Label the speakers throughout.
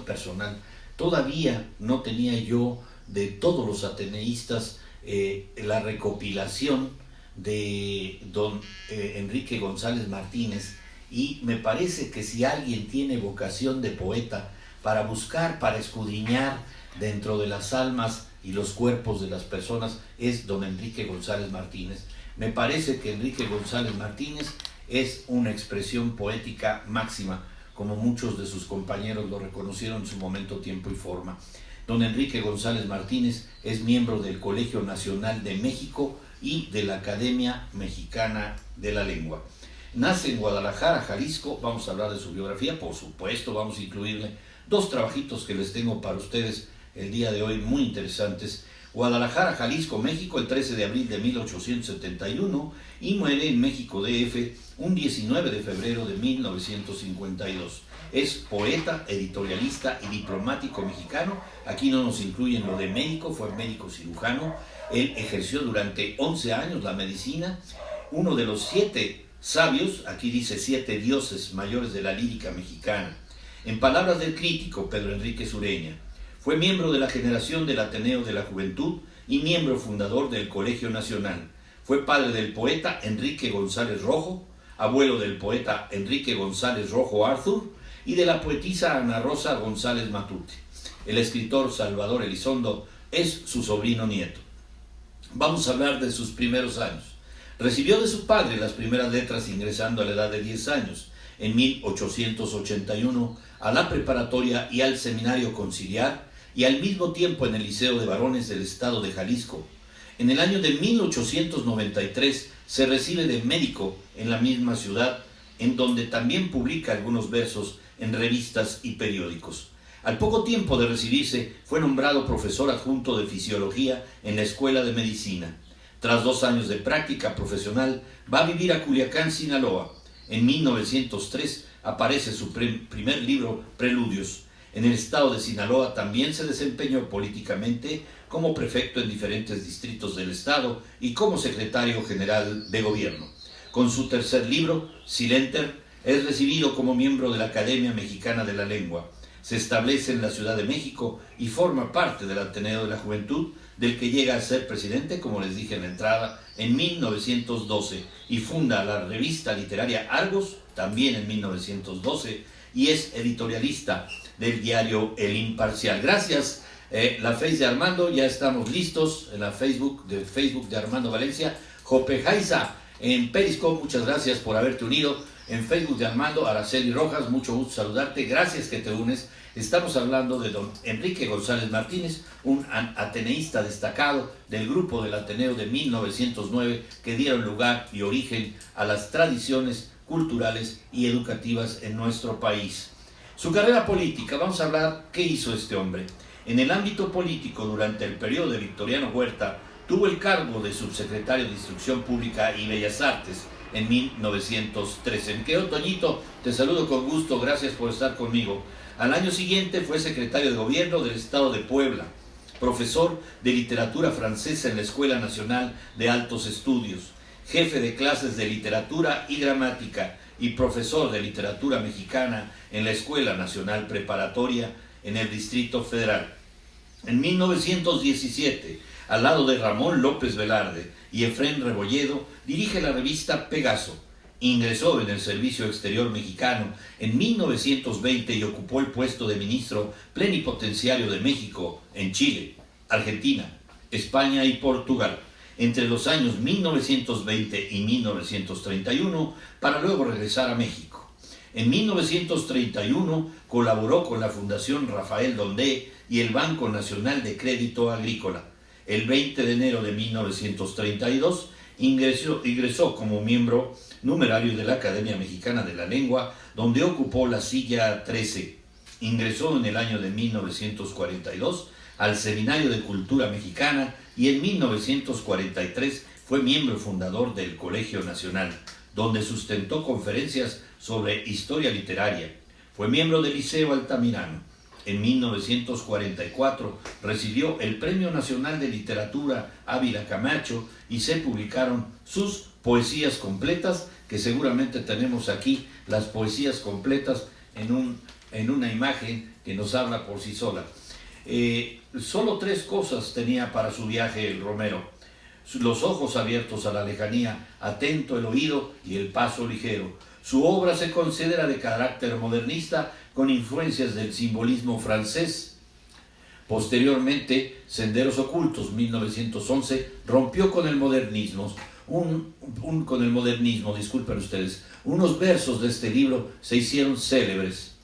Speaker 1: personal. Todavía no tenía yo de todos los ateneístas la recopilación de don Enrique González Martínez, y me parece que si alguien tiene vocación de poeta para buscar, para escudriñar dentro de las almas y los cuerpos de las personas, es don Enrique González Martínez. Me parece que Enrique González Martínez es una expresión poética máxima, como muchos de sus compañeros lo reconocieron en su momento, tiempo y forma. Don Enrique González Martínez es miembro del Colegio Nacional de México y de la Academia Mexicana de la Lengua. Nace en Guadalajara, Jalisco. Vamos a hablar de su biografía, por supuesto, vamos a incluirle dos trabajitos que les tengo para ustedes el día de hoy, muy interesantes. Guadalajara, Jalisco, México, el 13 de abril de 1871, y muere en México DF un 19 de febrero de 1952. Es poeta, editorialista y diplomático mexicano. Aquí no nos incluyen lo de médico, fue médico cirujano. Él ejerció durante 11 años la medicina, uno de los 7 sabios, aquí dice 7 dioses mayores de la lírica mexicana. En palabras del crítico Pedro Enrique Sureña, fue miembro de la generación del Ateneo de la Juventud y miembro fundador del Colegio Nacional. Fue padre del poeta Enrique González Rojo, abuelo del poeta Enrique González Rojo Arthur y de la poetisa Ana Rosa González Matute. El escritor Salvador Elizondo es su sobrino nieto. Vamos a hablar de sus primeros años. Recibió de su padre las primeras letras ingresando a la edad de 10 años, en 1881, a la preparatoria y al seminario conciliar, y al mismo tiempo en el Liceo de Varones del Estado de Jalisco. En el año de 1893 se recibe de médico en la misma ciudad, en donde también publica algunos versos en revistas y periódicos. Al poco tiempo de recibirse, fue nombrado profesor adjunto de fisiología en la Escuela de Medicina. Tras 2 años de práctica profesional, va a vivir a Culiacán, Sinaloa. En 1903 aparece su primer libro, Preludios. En el estado de Sinaloa también se desempeñó políticamente como prefecto en diferentes distritos del estado y como secretario general de gobierno. Con su tercer libro, Silenter, es recibido como miembro de la Academia Mexicana de la Lengua. Se establece en la Ciudad de México y forma parte del Ateneo de la Juventud, del que llega a ser presidente, como les dije en la entrada, en 1912, y funda la revista literaria Argos, también en 1912, y es editorialista del diario El Imparcial. Gracias, la Face de Armando, ya estamos listos en la Facebook de Armando Valencia. Jope Jaiza en Periscope, muchas gracias por haberte unido. En Facebook de Armando, Araceli Rojas, mucho gusto saludarte, gracias que te unes. Estamos hablando de don Enrique González Martínez, un ateneísta destacado del grupo del Ateneo de 1909, que dieron lugar y origen a las tradiciones culturales y educativas en nuestro país. Su carrera política, vamos a hablar qué hizo este hombre. En el ámbito político, durante el periodo de Victoriano Huerta, tuvo el cargo de subsecretario de Instrucción Pública y Bellas Artes en 1913. ¿Qué, Toñito? Te saludo con gusto, gracias por estar conmigo. Al año siguiente fue secretario de Gobierno del Estado de Puebla, profesor de literatura francesa en la Escuela Nacional de Altos Estudios, jefe de clases de literatura y gramática y profesor de literatura mexicana en la Escuela Nacional Preparatoria en el Distrito Federal. En 1917, al lado de Ramón López Velarde y Efrén Rebolledo, dirige la revista Pegaso. Ingresó en el Servicio Exterior Mexicano en 1920 y ocupó el puesto de ministro plenipotenciario de México en Chile, Argentina, España y Portugal entre los años 1920 y 1931, para luego regresar a México. En 1931 colaboró con la Fundación Rafael Dondé y el Banco Nacional de Crédito Agrícola. El 20 de enero de 1932 ingresó como miembro numerario de la Academia Mexicana de la Lengua, donde ocupó la silla 13. Ingresó en el año de 1942 al Seminario de Cultura Mexicana y en 1943 fue miembro fundador del Colegio Nacional, donde sustentó conferencias sobre historia literaria. Fue miembro del Liceo Altamirano. En 1944 recibió el Premio Nacional de Literatura Ávila Camacho y se publicaron sus poesías completas, que seguramente tenemos aquí las poesías completas en una imagen que nos habla por sí sola. Solo 3 cosas tenía para su viaje el Romero: los ojos abiertos a la lejanía, atento el oído y el paso ligero. Su obra se considera de carácter modernista con influencias del simbolismo francés. Posteriormente, Senderos Ocultos, 1911, rompió con el modernismo. Disculpen ustedes. Unos versos de este libro se hicieron célebres.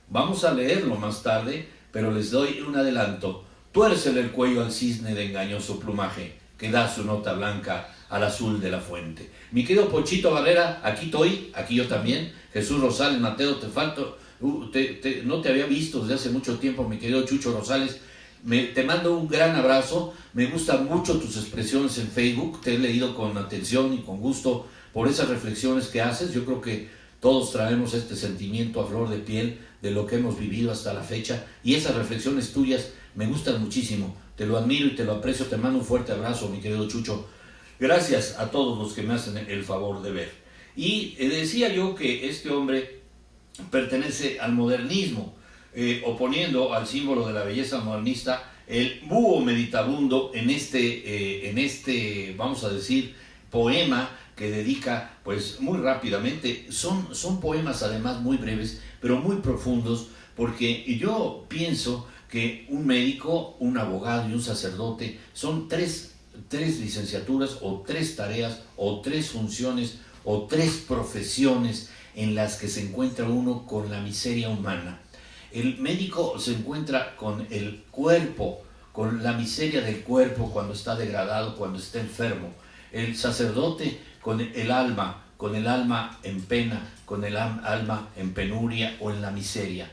Speaker 1: Vamos a leerlo más tarde, pero les doy un adelanto. Tuércele el cuello al cisne de engañoso plumaje, que da su nota blanca al azul de la fuente. Mi querido Pochito Barrera, aquí estoy, aquí yo también. Jesús Rosales, Mateo, te falto, no te había visto desde hace mucho tiempo, mi querido Chucho Rosales. Te mando un gran abrazo. Me gustan mucho tus expresiones en Facebook, te he leído con atención y con gusto por esas reflexiones que haces. Yo creo que todos traemos este sentimiento a flor de piel de lo que hemos vivido hasta la fecha, y esas reflexiones tuyas me gustan muchísimo. Te lo admiro y te lo aprecio. Te mando un fuerte abrazo, mi querido Chucho. Gracias a todos los que me hacen el favor de ver. Y decía yo que este hombre pertenece al modernismo, oponiendo al símbolo de la belleza modernista el búho meditabundo en este, vamos a decir, poema que dedica pues muy rápidamente. Son poemas además muy breves, pero muy profundos, porque yo pienso que un médico, un abogado y un sacerdote son tres licenciaturas o 3 tareas o 3 funciones o 3 profesiones en las que se encuentra uno con la miseria humana. El médico se encuentra con el cuerpo, con la miseria del cuerpo cuando está degradado, cuando está enfermo. El sacerdote con el alma en pena, con el alma en penuria o en la miseria.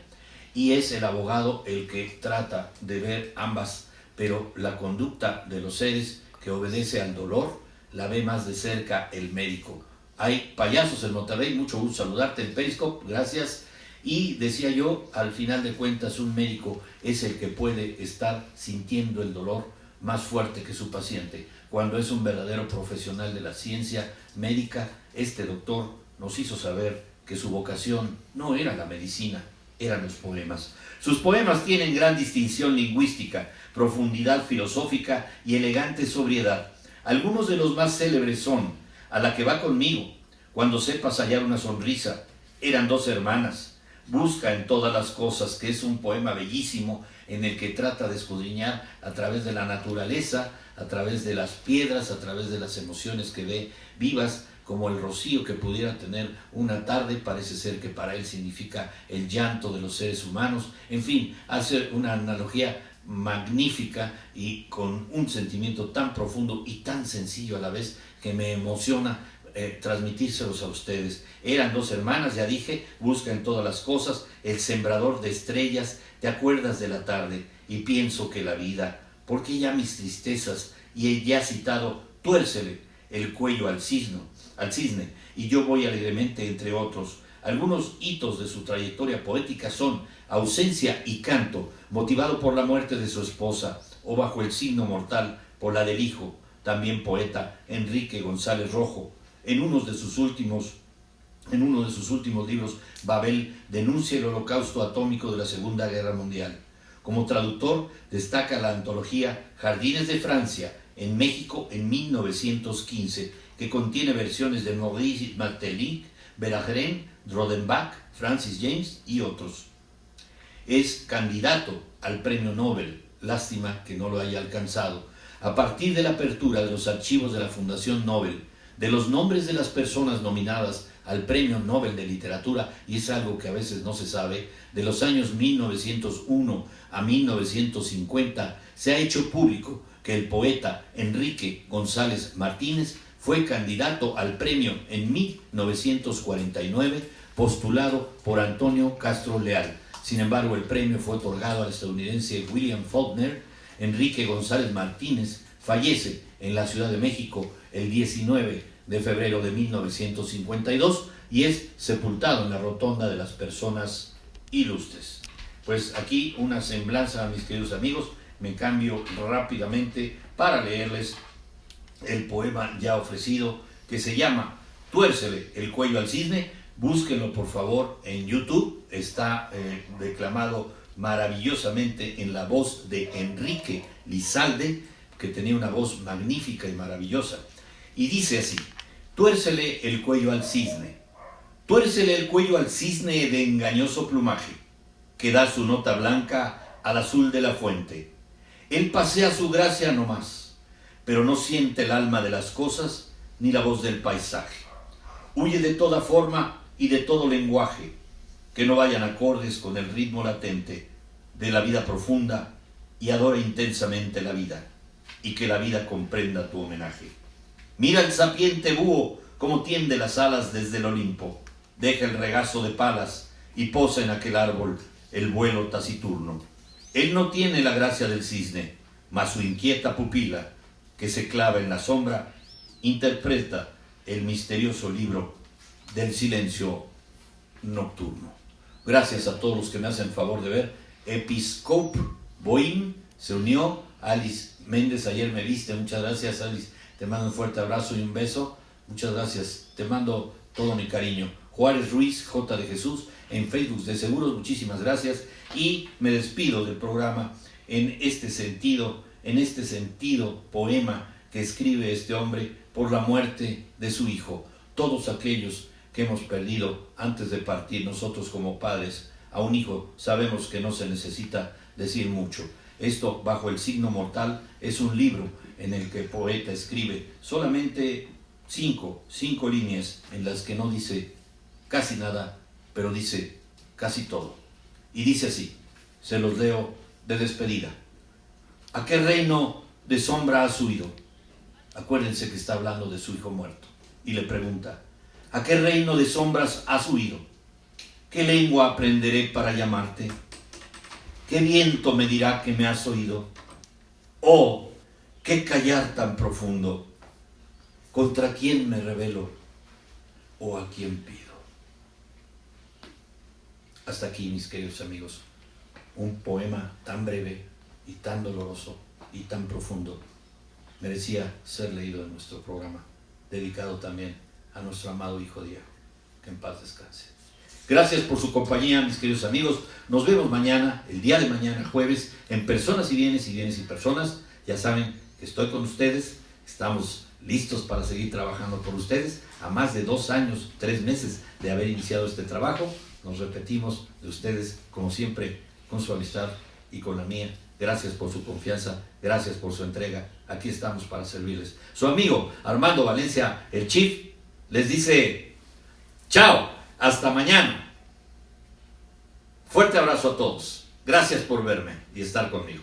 Speaker 1: Y es el abogado el que trata de ver ambas, pero la conducta de los seres que obedece al dolor la ve más de cerca el médico. Hay payasos en Monterrey, mucho gusto saludarte en Periscope, gracias. Y decía yo, al final de cuentas, un médico es el que puede estar sintiendo el dolor más fuerte que su paciente. Cuando es un verdadero profesional de la ciencia médica, este doctor nos hizo saber que su vocación no era la medicina, eran los poemas. Sus poemas tienen gran distinción lingüística, profundidad filosófica y elegante sobriedad. Algunos de los más célebres son: A la que va conmigo, Cuando sepas hallar una sonrisa, Eran 2 hermanas, Busca en todas las cosas, que es un poema bellísimo en el que trata de escudriñar a través de la naturaleza, a través de las piedras, a través de las emociones que ve vivas, como el rocío que pudiera tener una tarde. Parece ser que para él significa el llanto de los seres humanos. En fin, hace una analogía magnífica y con un sentimiento tan profundo y tan sencillo a la vez que me emociona transmitírselos a ustedes. Eran 2 hermanas, ya dije, Busca en todas las cosas, El sembrador de estrellas, Te acuerdas de la tarde, y pienso que la vida, porque ya mis tristezas, y he ya citado, Tuércele el cuello al cisne, y yo voy alegremente, entre otros. Algunos hitos de su trayectoria poética son Ausencia y canto, motivado por la muerte de su esposa, o Bajo el signo mortal, por la del hijo, también poeta, Enrique González Rojo. En uno de sus últimos libros, Babel denuncia el holocausto atómico de la Segunda Guerra Mundial. Como traductor, destaca la antología Jardines de Francia, en México, en 1915, que contiene versiones de Maurice Maeterlinck, Verhaeren, Rodenbach, Francis James y otros. Es candidato al Premio Nobel, lástima que no lo haya alcanzado. A partir de la apertura de los archivos de la Fundación Nobel, de los nombres de las personas nominadas al Premio Nobel de Literatura, y es algo que a veces no se sabe, de los años 1901 a 1950, se ha hecho público que el poeta Enrique González Martínez fue candidato al premio en 1949, postulado por Antonio Castro Leal. Sin embargo, el premio fue otorgado al estadounidense William Faulkner. Enrique González Martínez fallece en la Ciudad de México el 19 de febrero de 1952 y es sepultado en la Rotonda de las Personas Ilustres. Pues aquí una semblanza, mis queridos amigos. Me cambio rápidamente para leerles el poema ya ofrecido, que se llama Tuércele el cuello al cisne. Búsquenlo por favor en YouTube, está declamado maravillosamente en la voz de Enrique Lizalde, que tenía una voz magnífica y maravillosa. Y dice así: tuércele el cuello al cisne, tuércele el cuello al cisne de engañoso plumaje, que da su nota blanca al azul de la fuente. Él pasea su gracia nomás, pero no siente el alma de las cosas ni la voz del paisaje. Huye de toda forma y de todo lenguaje que no vayan acordes con el ritmo latente de la vida profunda, y adora intensamente la vida, y que la vida comprenda tu homenaje. Mira el sapiente búho como tiende las alas desde el Olimpo, deja el regazo de palas y posa en aquel árbol el vuelo taciturno. Él no tiene la gracia del cisne, mas su inquieta pupila, que se clava en la sombra, interpreta el misterioso libro del silencio nocturno. Gracias a todos los que me hacen favor de ver. Episcope Boeing se unió. Alice Méndez, ayer me viste, muchas gracias, Alice, te mando un fuerte abrazo y un beso, muchas gracias, te mando todo mi cariño. Juárez Ruiz, J. de Jesús, en Facebook de Seguros, muchísimas gracias, y me despido del programa en este sentido poema que escribe este hombre por la muerte de su hijo. Todos aquellos que hemos perdido antes de partir, nosotros como padres, a un hijo, sabemos que no se necesita decir mucho. Esto, Bajo el signo mortal, es un libro en el que el poeta escribe solamente cinco líneas en las que no dice casi nada, pero dice casi todo. Y dice así, se los leo de despedida. ¿A qué reino de sombra has huido? Acuérdense que está hablando de su hijo muerto. Y le pregunta, ¿a qué reino de sombras has huido? ¿Qué lengua aprenderé para llamarte? ¿Qué viento me dirá que me has oído? Oh, qué callar tan profundo. ¿Contra quién me rebelo o a quién pido? Hasta aquí, mis queridos amigos, un poema tan breve y tan doloroso y tan profundo merecía ser leído en nuestro programa, dedicado también a nuestro amado hijo Diego, que en paz descanse. Gracias por su compañía, mis queridos amigos. Nos vemos mañana, el día de mañana, jueves, en Personas y Bienes y Personas. Ya saben que estoy con ustedes, estamos listos para seguir trabajando por ustedes. A más de 2 años, 3 meses de haber iniciado este trabajo, nos repetimos de ustedes, como siempre, con su amistad y con la mía. Gracias por su confianza, gracias por su entrega. Aquí estamos para servirles. Su amigo Armando Valencia, el Chief, les dice chao, hasta mañana. Fuerte abrazo a todos. Gracias por verme y estar conmigo.